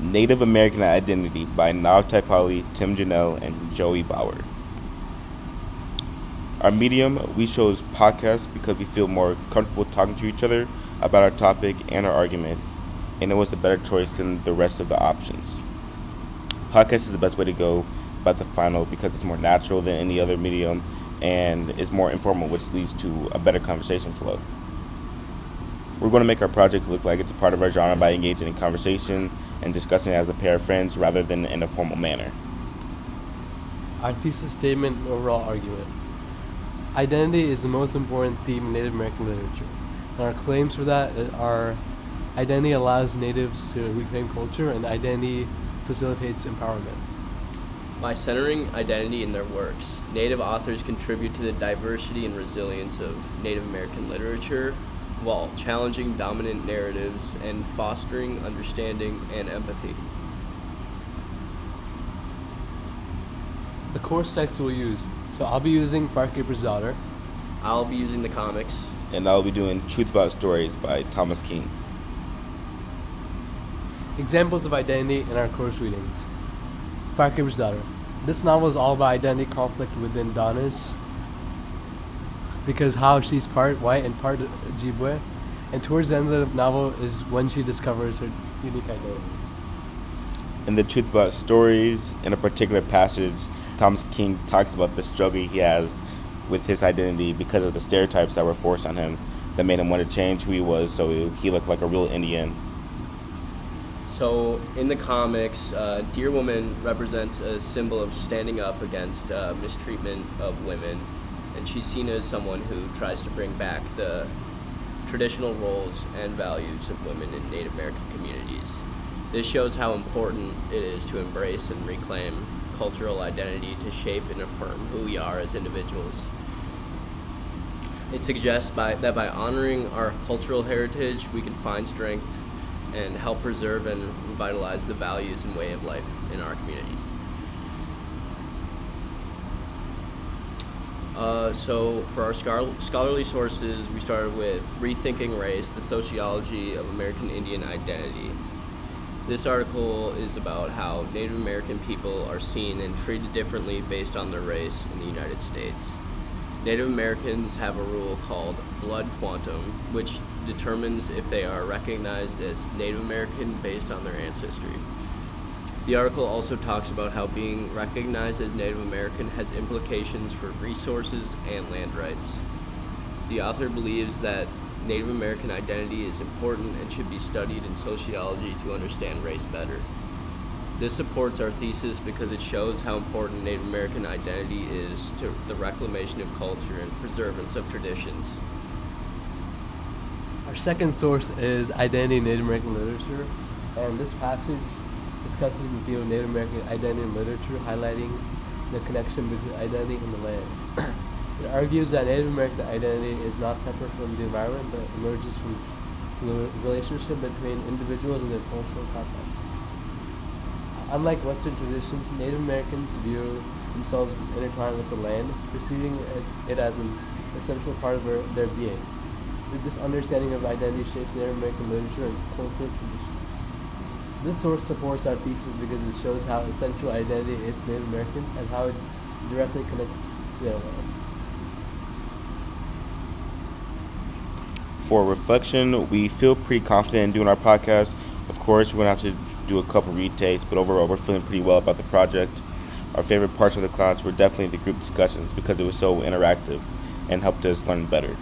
Native American Identity by Nav Taipali, Tim Janelle, and Joey Bauer. Our medium, we chose podcasts because we feel more comfortable talking to each other about our topic and our argument, and it was the better choice than the rest of the options. Podcast is the best way to go about the final because it's more natural than any other medium and is more informal, which leads to a better conversation flow. We're going to make our project look like it's a part of our genre by engaging in conversation and discussing it as a pair of friends rather than in a formal manner. Our thesis statement and overall argument. Identity is the most important theme in Native American literature. And our claims for that are identity allows natives to reclaim culture and identity facilitates empowerment. By centering identity in their works, Native authors contribute to the diversity and resilience of Native American literature while challenging dominant narratives and fostering understanding and empathy. The course text we'll use. So I'll be using Firekeeper's Daughter. I'll be using the comics. And I'll be doing Truth About Stories by Thomas King. Examples of identity in our course readings. Firekeeper's Daughter. This novel is all about identity conflict within Donis, because how she's part white and part Ojibwe, and towards the end of the novel is when she discovers her unique identity. In the Truth About Stories, in a particular passage, Thomas King talks about the struggle he has with his identity because of the stereotypes that were forced on him that made him want to change who he was so he looked like a real Indian. So in the comics, Deer Woman represents a symbol of standing up against mistreatment of women, and she's seen as someone who tries to bring back the traditional roles and values of women in Native American communities. This shows how important it is to embrace and reclaim cultural identity to shape and affirm who we are as individuals. It suggests that by honoring our cultural heritage, we can find strength and help preserve and revitalize the values and way of life in our communities. So for our scholarly sources, we started with Rethinking Race, the Sociology of American Indian Identity. This article is about how Native American people are seen and treated differently based on their race in the United States. Native Americans have a rule called blood quantum, which determines if they are recognized as Native American based on their ancestry. The article also talks about how being recognized as Native American has implications for resources and land rights. The author believes that Native American identity is important and should be studied in sociology to understand race better. This supports our thesis because it shows how important Native American identity is to the reclamation of culture and preservance of traditions. Our second source is Identity in Native American Literature, and this passage discusses the theme of Native American identity in literature, highlighting the connection between identity and the land. It argues that Native American identity is not separate from the environment, but emerges from the relationship between individuals and their cultural context. Unlike Western traditions, Native Americans view themselves as intertwined with the land, perceiving it as an essential part of their being. This understanding of identity shapes Native American literature and cultural traditions. This source supports our thesis because it shows how essential identity is to Native Americans and how it directly connects to their land. For reflection, we feel pretty confident in doing our podcast. Of course, we're going to have to do a couple retakes, but overall, we're feeling pretty well about the project. Our favorite parts of the class were definitely the group discussions because it was so interactive and helped us learn better.